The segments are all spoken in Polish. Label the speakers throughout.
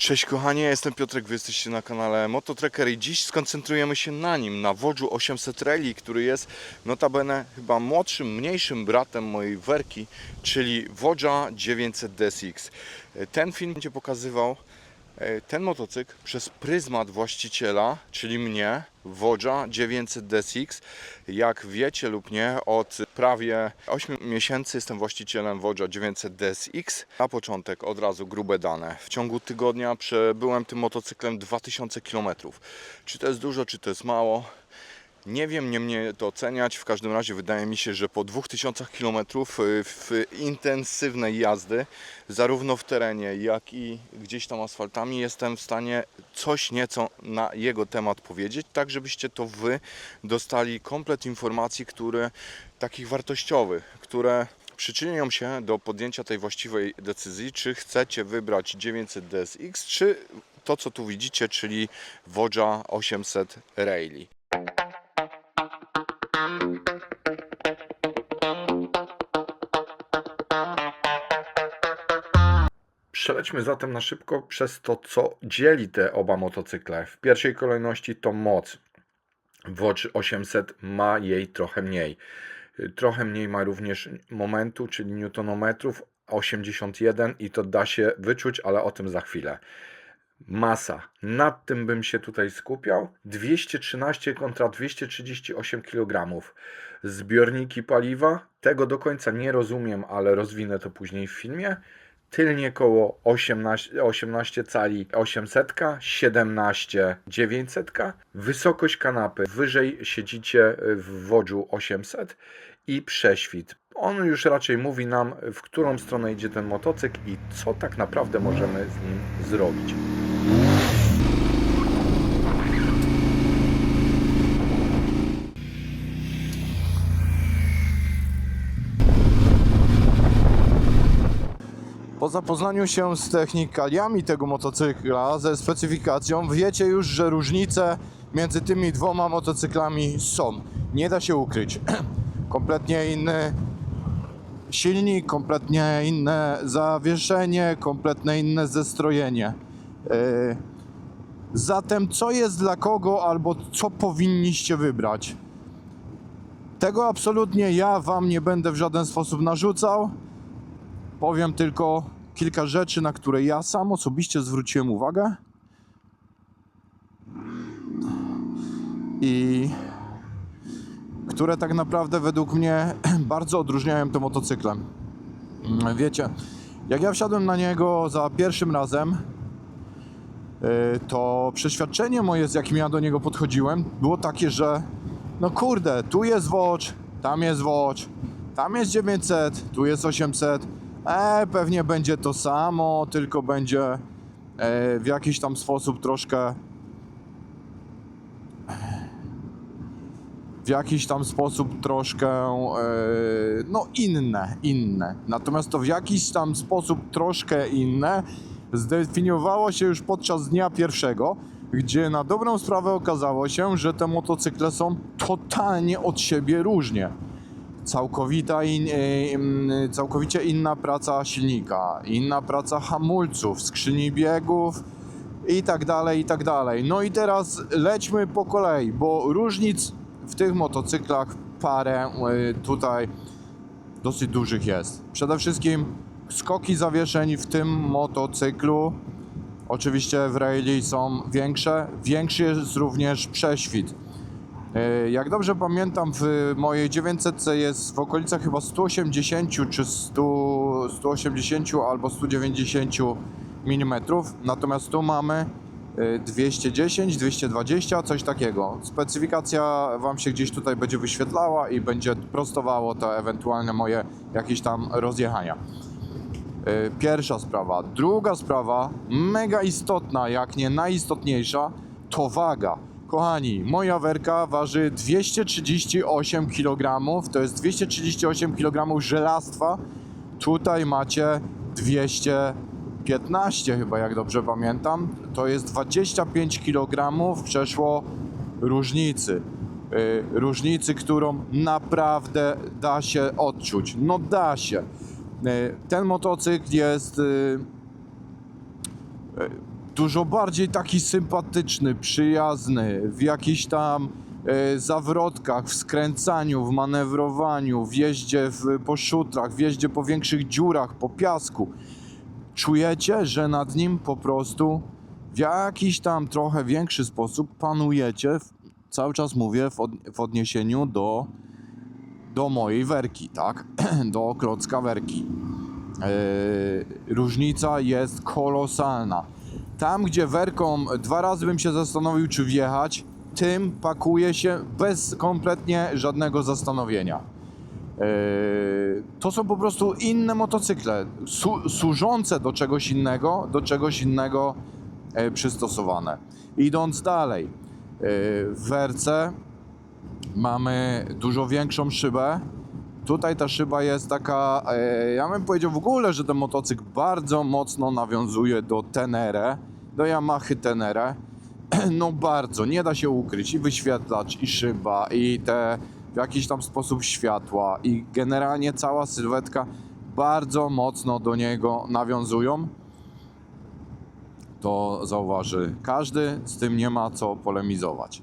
Speaker 1: Cześć kochani, ja jestem Piotrek, wy jesteście na kanale Mototracker i dziś skoncentrujemy się na nim, na Wodżu 800 Rally, który jest notabene chyba młodszym, mniejszym bratem mojej Werki, czyli Wodża 900 DSX. Ten film będzie pokazywał ten motocykl przez pryzmat właściciela, czyli mnie, Wodża 900 DSX. Jak wiecie lub nie, od prawie 8 miesięcy jestem właścicielem Wodża 900 DSX. Na początek od razu grube dane. W ciągu tygodnia przebyłem tym motocyklem 2000 km. Czy to jest dużo, czy to jest mało? Nie wiem, nie mnie to oceniać. W każdym razie wydaje mi się, że po 2000 km w intensywnej jazdy, zarówno w terenie, jak i gdzieś tam asfaltami, jestem w stanie coś nieco na jego temat powiedzieć, tak żebyście to wy dostali komplet informacji, takich wartościowych, które przyczynią się do podjęcia tej właściwej decyzji, czy chcecie wybrać 900 DSX, czy to, co tu widzicie, czyli Wodża 800 Rally. Przelećmy zatem na szybko przez to, co dzieli te oba motocykle. W pierwszej kolejności to moc. Wodge 800 ma jej trochę mniej. Trochę mniej ma również momentu, czyli newtonometrów, 81 i to da się wyczuć, ale o tym za chwilę. Masa. Nad tym bym się tutaj skupiał. 213 kontra 238 kg. Zbiorniki paliwa. Tego do końca nie rozumiem, ale rozwinę to później w filmie. Tylnie koło 18 cali 800, 17 900. Wysokość kanapy. Wyżej siedzicie w Wodżu 800 i prześwit. On już raczej mówi nam, w którą stronę idzie ten motocykl i co tak naprawdę możemy z nim zrobić. Po zapoznaniu się z technikaliami tego motocykla, ze specyfikacją, wiecie już, że różnice między tymi dwoma motocyklami są. Nie da się ukryć. Kompletnie inny silnik, kompletnie inne zawieszenie, kompletnie inne zestrojenie. Zatem co jest dla kogo albo co powinniście wybrać? Tego absolutnie ja wam nie będę w żaden sposób narzucał. Powiem tylko kilka rzeczy, na które ja sam osobiście zwróciłem uwagę i które tak naprawdę według mnie bardzo odróżniają te motocykle. Wiecie, jak ja wsiadłem na niego za pierwszym razem, to przeświadczenie moje, z jakim ja do niego podchodziłem, było takie, że no kurde, tu jest Wodge, tam jest Wodge, tam jest 900, tu jest 800. Pewnie będzie to samo, tylko będzie w jakiś tam sposób troszkę no inne. Natomiast to w jakiś tam sposób troszkę inne zdefiniowało się już podczas dnia pierwszego, gdzie na dobrą sprawę okazało się, że te motocykle są totalnie od siebie różnie. Całkowicie inna praca silnika, inna praca hamulców, skrzyni biegów i tak dalej, i tak dalej. No i teraz lećmy po kolei, bo różnic w tych motocyklach parę tutaj dosyć dużych jest. Przede wszystkim skoki zawieszeń w tym motocyklu, oczywiście w rally są większe. Większy jest również prześwit. Jak dobrze pamiętam, w mojej 900 jest w okolicach chyba 180 czy 180 albo 190 mm, natomiast tu mamy 210, 220, coś takiego. Specyfikacja wam się gdzieś tutaj będzie wyświetlała i będzie prostowało to ewentualne moje jakieś tam rozjechania. Pierwsza sprawa. Druga sprawa, mega istotna, jak nie najistotniejsza, to waga. Kochani, moja Werka waży 238 kg, to jest 238 kg żelastwa. Tutaj macie 215 chyba, jak dobrze pamiętam. To jest 25 kg przeszło różnicy. Różnicy, którą naprawdę da się odczuć. No da się. Ten motocykl jest
Speaker 2: dużo bardziej taki sympatyczny, przyjazny, w jakichś tam zawrotkach, w skręcaniu, w manewrowaniu, w jeździe po szutrach, w jeździe po większych dziurach, po piasku. Czujecie, że nad nim po prostu w jakiś tam trochę większy sposób panujecie, cały czas mówię w odniesieniu do mojej werki, tak? Do klocka werki. Różnica jest kolosalna. Tam, gdzie werką 2 razy bym się zastanowił, czy wjechać, tym pakuje się bez kompletnie żadnego zastanowienia. To są po prostu inne motocykle, służące do czegoś innego przystosowane. Idąc dalej, w werce mamy dużo większą szybę. Tutaj ta szyba jest taka, ja bym powiedział w ogóle, że ten motocykl bardzo mocno nawiązuje do Tenere, do Yamaha Tenere. No bardzo, nie da się ukryć, i wyświetlacz, i szyba, i te w jakiś tam sposób światła, i generalnie cała sylwetka bardzo mocno do niego nawiązują. To zauważy każdy, z tym nie ma co polemizować.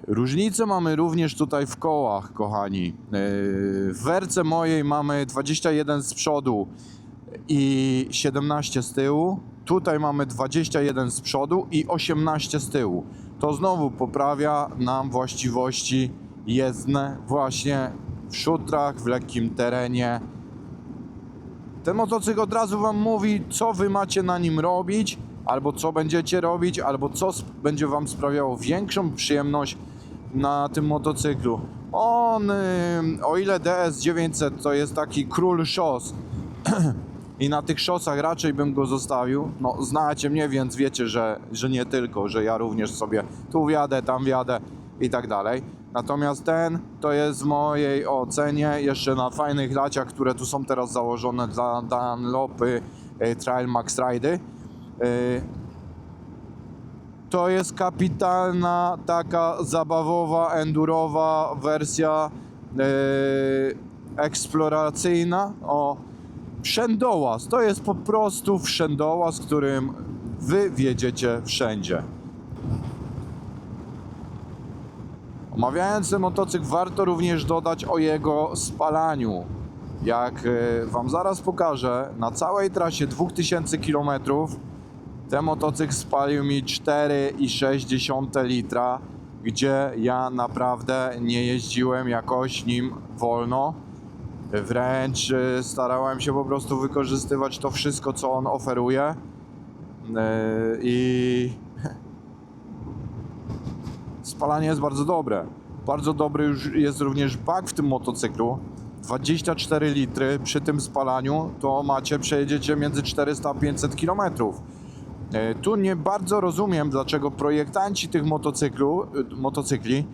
Speaker 2: Różnice mamy również tutaj w kołach, kochani. W werce mojej mamy 21 z przodu i 17 z tyłu. Tutaj mamy 21 z przodu i 18 z tyłu. To znowu poprawia nam właściwości jezdne właśnie w szutrach, w lekkim terenie. Ten motocykl od razu wam mówi, co wy macie na nim robić, albo co będziecie robić, albo co będzie wam sprawiało większą przyjemność na tym motocyklu. On, o ile DS900 to jest taki król szos i na tych szosach raczej bym go zostawił, no znacie mnie, więc wiecie, że nie tylko, że ja również sobie tu wjadę, tam wjadę i tak dalej. Natomiast ten to jest w mojej ocenie jeszcze na fajnych laciach, które tu są teraz założone dla Dunlopy Trail Max Ride'y. To jest kapitalna, taka zabawowa, endurowa wersja eksploracyjna. O, wszędołaz. To jest po prostu wszędołaz, którym wy wjedziecie wszędzie. Omawiając ten motocykl, warto również dodać o jego spalaniu. Jak wam zaraz pokażę, na całej trasie 2000 km ten motocykl spalił mi 4,6 litra, gdzie ja naprawdę nie jeździłem jakoś nim wolno. Wręcz starałem się po prostu wykorzystywać to wszystko, co on oferuje. I spalanie jest bardzo dobre. Bardzo dobry już jest również bak w tym motocyklu. 24 litry przy tym spalaniu to przejedziecie między 400 a 500 km. Tu nie bardzo rozumiem, dlaczego projektanci tych motocykli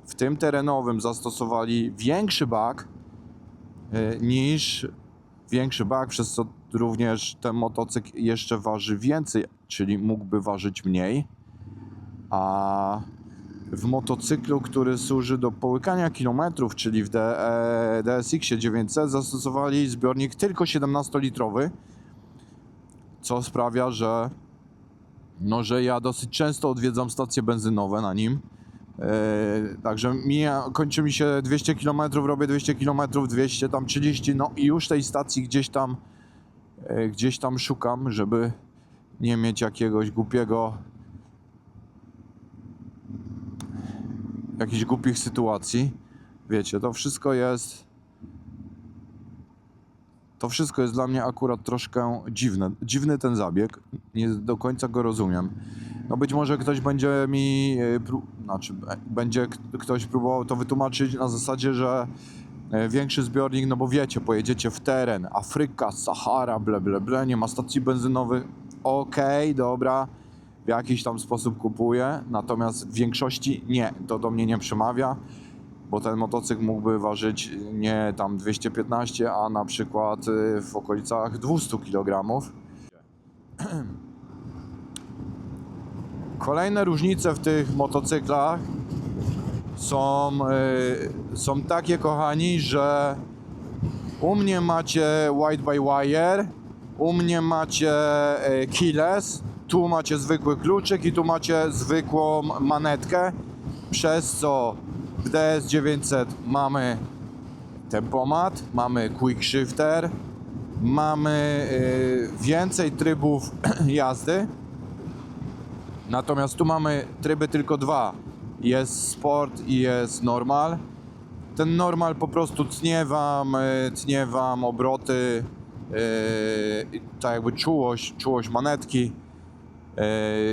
Speaker 2: w tym terenowym zastosowali większy bak, przez co również ten motocykl jeszcze waży więcej, czyli mógłby ważyć mniej. A w motocyklu, który służy do połykania kilometrów, czyli w DSX-ie 900, zastosowali zbiornik tylko 17-litrowy, co sprawia, że ja dosyć często odwiedzam stacje benzynowe na nim. Także kończy mi się 200 km, robię 200 km, 230, no i już tej stacji gdzieś tam szukam, żeby nie mieć jakichś głupich sytuacji. Wiecie, to wszystko jest dla mnie akurat troszkę dziwne. Dziwny ten zabieg, nie do końca go rozumiem. No być może ktoś będzie będzie ktoś próbował to wytłumaczyć na zasadzie, że większy zbiornik, no bo wiecie, pojedziecie w teren, Afryka, Sahara, ble, nie ma stacji benzynowych. Okej, dobra, w jakiś tam sposób kupuję, natomiast w większości nie, to do mnie nie przemawia, bo ten motocykl mógłby ważyć nie tam 215, a na przykład w okolicach 200 kg. Kolejne różnice w tych motocyklach są takie, kochani, że u mnie macie white by wire, u mnie macie keyless, Tu macie zwykły kluczyk i tu macie zwykłą manetkę, przez co w DS900 mamy tempomat, mamy quick shifter, mamy więcej trybów jazdy. Natomiast tu mamy tryby tylko dwa. Jest sport i jest normal. Ten normal po prostu tnie wam obroty, tak jakby czułość manetki.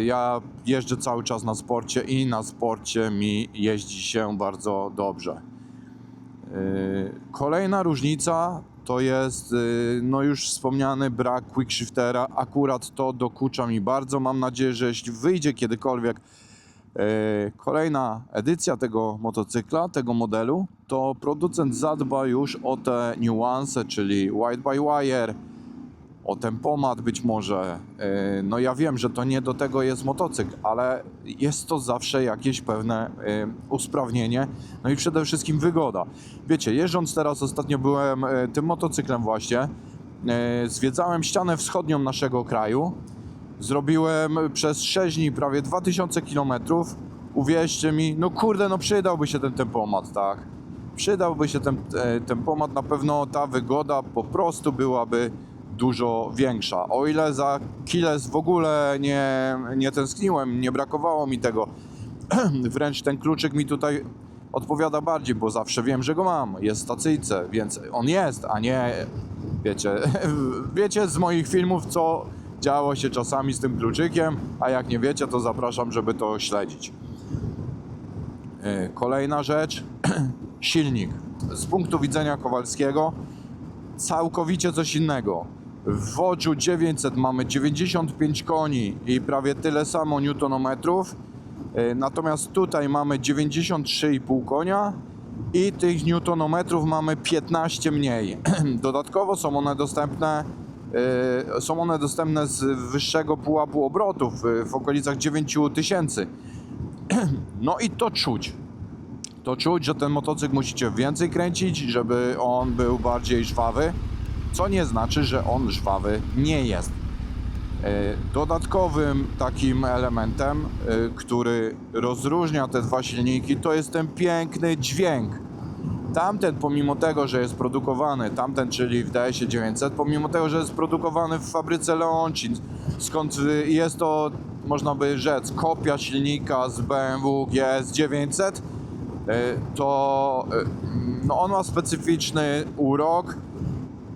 Speaker 2: Ja jeżdżę cały czas na sporcie i na sporcie mi jeździ się bardzo dobrze. Kolejna różnica to jest no już wspomniany brak quickshiftera. Akurat to dokucza mi bardzo. Mam nadzieję, że jeśli wyjdzie kiedykolwiek kolejna edycja tego motocykla, tego modelu, to producent zadba już o te niuanse, czyli white by wire, o tempomat być może. No ja wiem, że to nie do tego jest motocykl, ale jest to zawsze jakieś pewne usprawnienie, no i przede wszystkim wygoda. Wiecie, jeżdżąc teraz, ostatnio byłem tym motocyklem właśnie, zwiedzałem ścianę wschodnią naszego kraju, zrobiłem przez 6 dni prawie 2000 km. Uwierzcie mi, no kurde, no przydałby się ten tempomat, tak? Przydałby się ten tempomat, na pewno ta wygoda po prostu byłaby dużo większa. O ile za Kiles w ogóle nie tęskniłem, nie brakowało mi tego. Wręcz ten kluczyk mi tutaj odpowiada bardziej, bo zawsze wiem, że go mam. Jest w stacyjce, więc on jest, a nie... Wiecie z moich filmów, co działo się czasami z tym kluczykiem, a jak nie wiecie, to zapraszam, żeby to śledzić. Kolejna rzecz, silnik. Z punktu widzenia Kowalskiego całkowicie coś innego. W Wodżu 900 mamy 95 koni i prawie tyle samo newtonometrów, natomiast tutaj mamy 93,5 konia i tych newtonometrów mamy 15 mniej. Dodatkowo są one dostępne z wyższego pułapu obrotów w okolicach 9000. No i to czuć. To czuć, że ten motocykl musicie więcej kręcić, żeby on był bardziej żwawy, co nie znaczy, że on żwawy nie jest. Dodatkowym takim elementem, który rozróżnia te dwa silniki, to jest ten piękny dźwięk. Tamten, pomimo tego, że jest produkowany, czyli w DS-ie 900, pomimo tego, że jest produkowany w fabryce Leoncin, skąd jest to, można by rzec, kopia silnika z BMW GS 900, to no on ma specyficzny urok,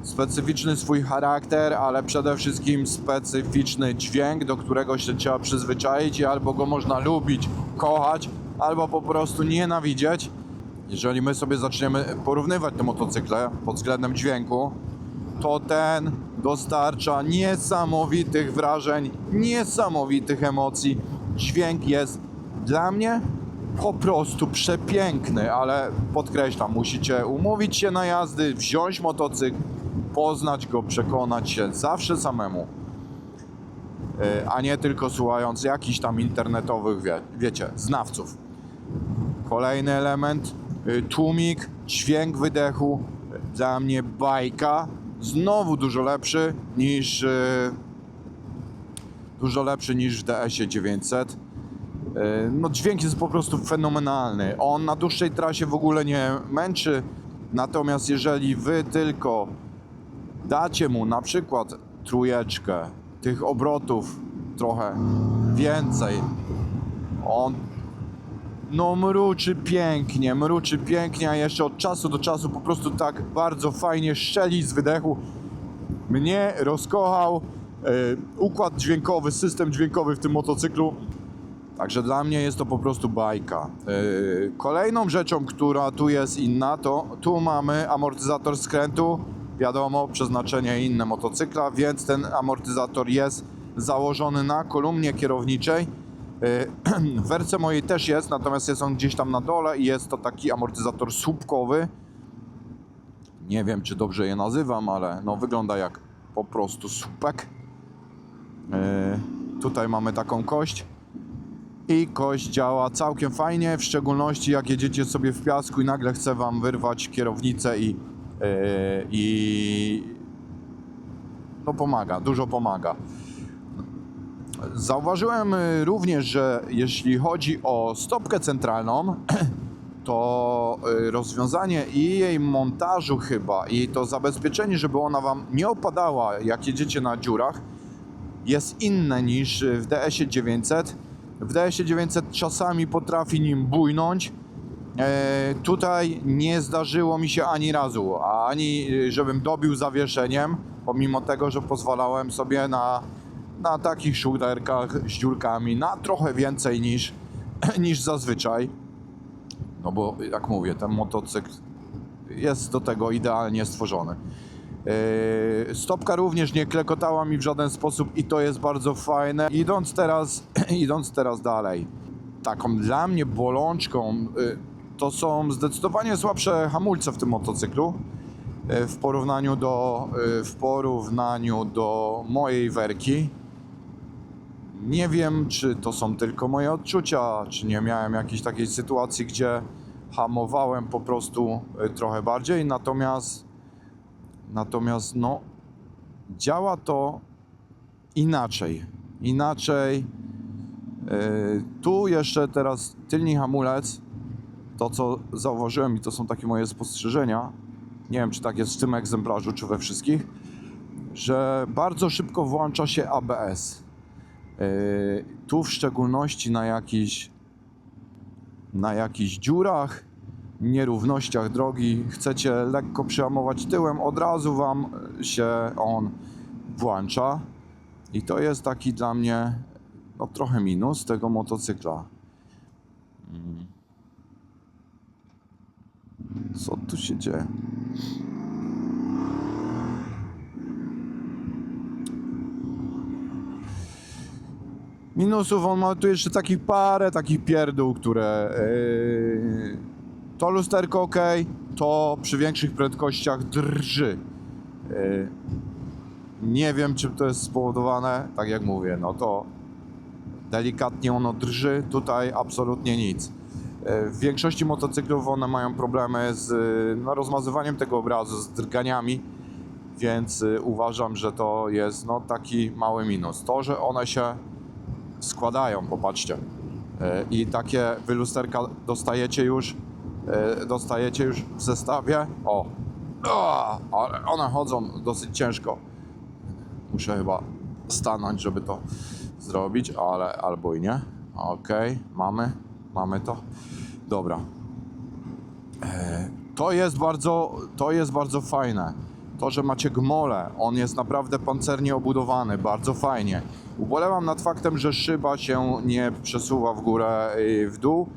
Speaker 2: specyficzny swój charakter, ale przede wszystkim specyficzny dźwięk, do którego się trzeba przyzwyczaić i albo go można lubić, kochać, albo po prostu nienawidzieć. Jeżeli my sobie zaczniemy porównywać te motocykle pod względem dźwięku, to ten dostarcza niesamowitych wrażeń, niesamowitych emocji. Dźwięk jest dla mnie po prostu przepiękny, ale podkreślam, musicie umówić się na jazdy, wziąć motocykl, poznać go, przekonać się zawsze samemu, a nie tylko słuchając jakichś tam internetowych, wiecie, znawców. Kolejny element, tłumik, dźwięk wydechu, dla mnie bajka, znowu dużo lepszy niż w DS-ie 900. No dźwięk jest po prostu fenomenalny. On na dłuższej trasie w ogóle nie męczy. Natomiast jeżeli wy tylko dacie mu na przykład trójeczkę, tych obrotów trochę więcej, on no mruczy pięknie, a jeszcze od czasu do czasu po prostu tak bardzo fajnie szczeli z wydechu. Mnie rozkochał układ dźwiękowy, system dźwiękowy w tym motocyklu. Także dla mnie jest to po prostu bajka. Kolejną rzeczą, która tu jest inna, to tu mamy amortyzator skrętu. Wiadomo, przeznaczenie inne motocykla, więc ten amortyzator jest założony na kolumnie kierowniczej. W wersji mojej też jest, natomiast jest on gdzieś tam na dole i jest to taki amortyzator słupkowy. Nie wiem, czy dobrze je nazywam, ale no wygląda jak po prostu słupek. Tutaj mamy taką kość. I kość działa całkiem fajnie, w szczególności jak jedziecie sobie w piasku i nagle chce wam wyrwać kierownicę i no pomaga, dużo pomaga. Zauważyłem również, że jeśli chodzi o stopkę centralną, to rozwiązanie i jej montażu chyba, i to zabezpieczenie, żeby ona Wam nie opadała, jak jedziecie na dziurach, jest inne niż w DS-ie 900. W DS-ie 900 czasami potrafi nim bujnąć. Tutaj nie zdarzyło mi się ani razu, ani żebym dobił zawieszeniem, pomimo tego, że pozwalałem sobie na takich szuderkach z dziurkami na trochę więcej niż zazwyczaj. No bo jak mówię, ten motocykl jest do tego idealnie stworzony. Stopka również nie klekotała mi w żaden sposób i to jest bardzo fajne. Idąc teraz dalej, taką dla mnie bolączką to są zdecydowanie słabsze hamulce w tym motocyklu w porównaniu do mojej werki. Nie wiem, czy to są tylko moje odczucia, czy nie miałem jakiejś takiej sytuacji, gdzie hamowałem po prostu trochę bardziej, natomiast no, działa to inaczej. Tu jeszcze teraz tylny hamulec, to co zauważyłem i to są takie moje spostrzeżenia, nie wiem czy tak jest w tym egzemplarzu, czy we wszystkich, że bardzo szybko włącza się ABS. Tu w szczególności na jakichś dziurach, nierównościach drogi, chcecie lekko przehamować tyłem, od razu Wam się on włącza i to jest taki dla mnie no, trochę minus tego motocykla. Co tu się dzieje? Minusów on ma tu jeszcze parę takich pierdół, które to lusterko ok, to przy większych prędkościach drży. Nie wiem czym to jest spowodowane, tak jak mówię, no to delikatnie ono drży, tutaj absolutnie nic. W większości motocyklów one mają problemy z rozmazywaniem tego obrazu, z drganiami, więc uważam, że to jest no, taki mały minus. To, że one się składają, popatrzcie, i takie wy lusterka dostajecie już w zestawie, ale one chodzą dosyć ciężko. Muszę chyba stanąć, żeby to zrobić, ale albo i nie. Okej, mamy to. Dobra. To jest bardzo fajne. To, że macie gmole, on jest naprawdę pancernie obudowany, bardzo fajnie. Ubolewam nad faktem, że szyba się nie przesuwa w górę i w dół,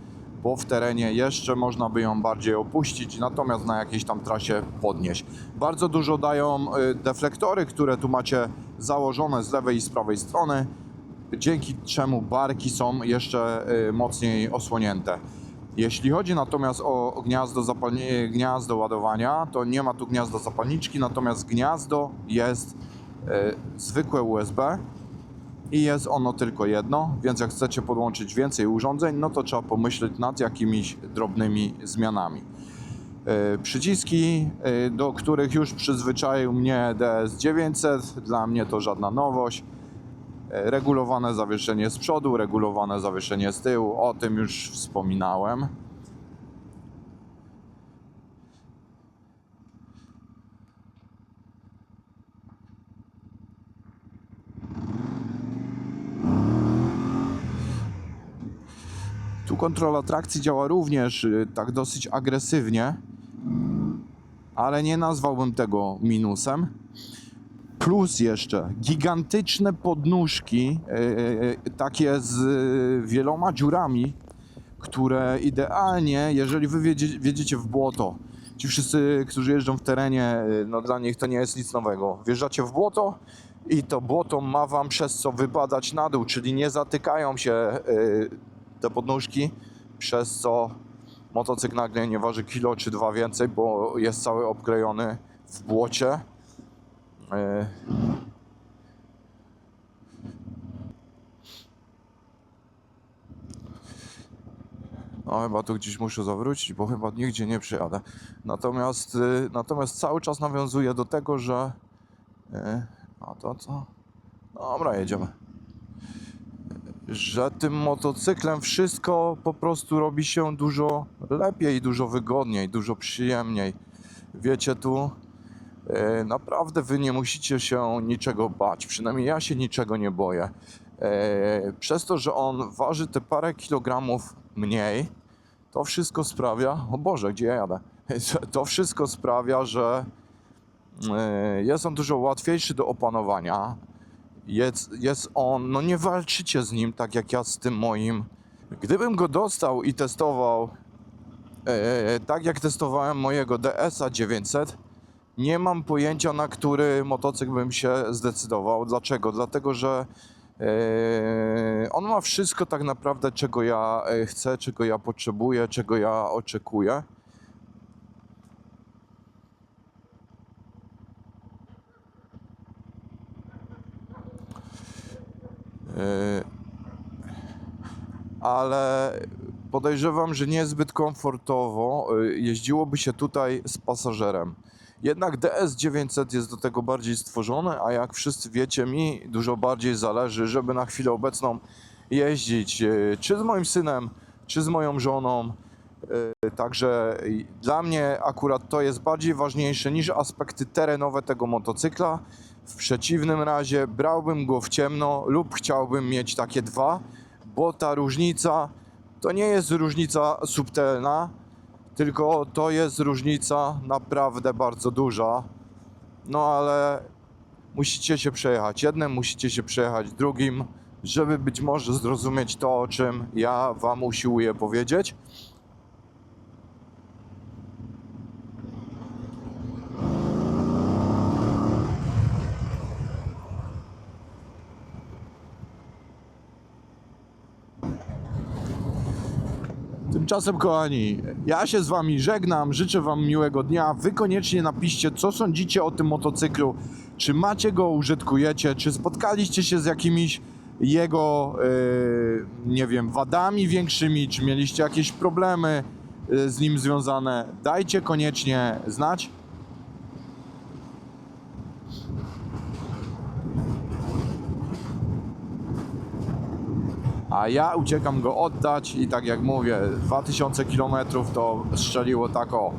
Speaker 2: bo w terenie jeszcze można by ją bardziej opuścić, natomiast na jakiejś tam trasie podnieść. Bardzo dużo dają deflektory, które tu macie założone z lewej i z prawej strony, dzięki czemu barki są jeszcze mocniej osłonięte. Jeśli chodzi natomiast o gniazdo ładowania, to nie ma tu gniazda zapalniczki, natomiast gniazdo jest zwykłe USB i jest ono tylko jedno, więc jak chcecie podłączyć więcej urządzeń, no to trzeba pomyśleć nad jakimiś drobnymi zmianami. Przyciski, do których już przyzwyczaił mnie DS900, dla mnie to żadna nowość. Regulowane zawieszenie z przodu, regulowane zawieszenie z tyłu, o tym już wspominałem. Tu kontrola trakcji działa również tak dosyć agresywnie, ale nie nazwałbym tego minusem. Plus jeszcze gigantyczne podnóżki, takie z wieloma dziurami, które idealnie, jeżeli wy wjedziecie w błoto, ci wszyscy, którzy jeżdżą w terenie, no dla nich to nie jest nic nowego. Wjeżdżacie w błoto i to błoto ma wam przez co wypadać na dół, czyli nie zatykają się te podnóżki, przez co motocykl nagle nie waży kilo czy dwa więcej, bo jest cały obklejony w błocie. No chyba tu gdzieś muszę zawrócić, bo chyba nigdzie nie przyjadę. Natomiast cały czas nawiązuję do tego, że... A to co? Dobra, jedziemy. że tym motocyklem wszystko po prostu robi się dużo lepiej, dużo wygodniej, dużo przyjemniej. Wiecie, tu naprawdę wy nie musicie się niczego bać, przynajmniej ja się niczego nie boję. Przez to, że on waży te parę kilogramów mniej, to wszystko sprawia, o Boże, gdzie ja jadę? To wszystko sprawia, że jest on dużo łatwiejszy do opanowania. Jest on, no nie walczycie z nim tak jak ja z tym moim. Gdybym go dostał i testował tak jak testowałem mojego DS-a 900, nie mam pojęcia, na który motocykl bym się zdecydował. Dlaczego? Dlatego, że on ma wszystko tak naprawdę, czego ja chcę, czego ja potrzebuję, czego ja oczekuję. Ale podejrzewam, że niezbyt komfortowo jeździłoby się tutaj z pasażerem. Jednak DS900 jest do tego bardziej stworzony, a jak wszyscy wiecie, mi dużo bardziej zależy, żeby na chwilę obecną jeździć czy z moim synem, czy z moją żoną. Także dla mnie akurat to jest bardziej ważniejsze niż aspekty terenowe tego motocykla. W przeciwnym razie brałbym go w ciemno lub chciałbym mieć takie dwa, bo ta różnica to nie jest różnica subtelna, tylko to jest różnica naprawdę bardzo duża. No ale musicie się przejechać jednym, musicie się przejechać drugim, żeby być może zrozumieć to, o czym ja wam usiłuję powiedzieć. Tymczasem, kochani, ja się z wami żegnam, życzę wam miłego dnia. Wy koniecznie napiszcie, co sądzicie o tym motocyklu. Czy macie go, użytkujecie, czy spotkaliście się z jakimiś jego, nie wiem, wadami większymi, czy mieliście jakieś problemy z nim związane. Dajcie koniecznie znać. A ja uciekam go oddać i tak jak mówię, 2000 km to strzeliło tak o.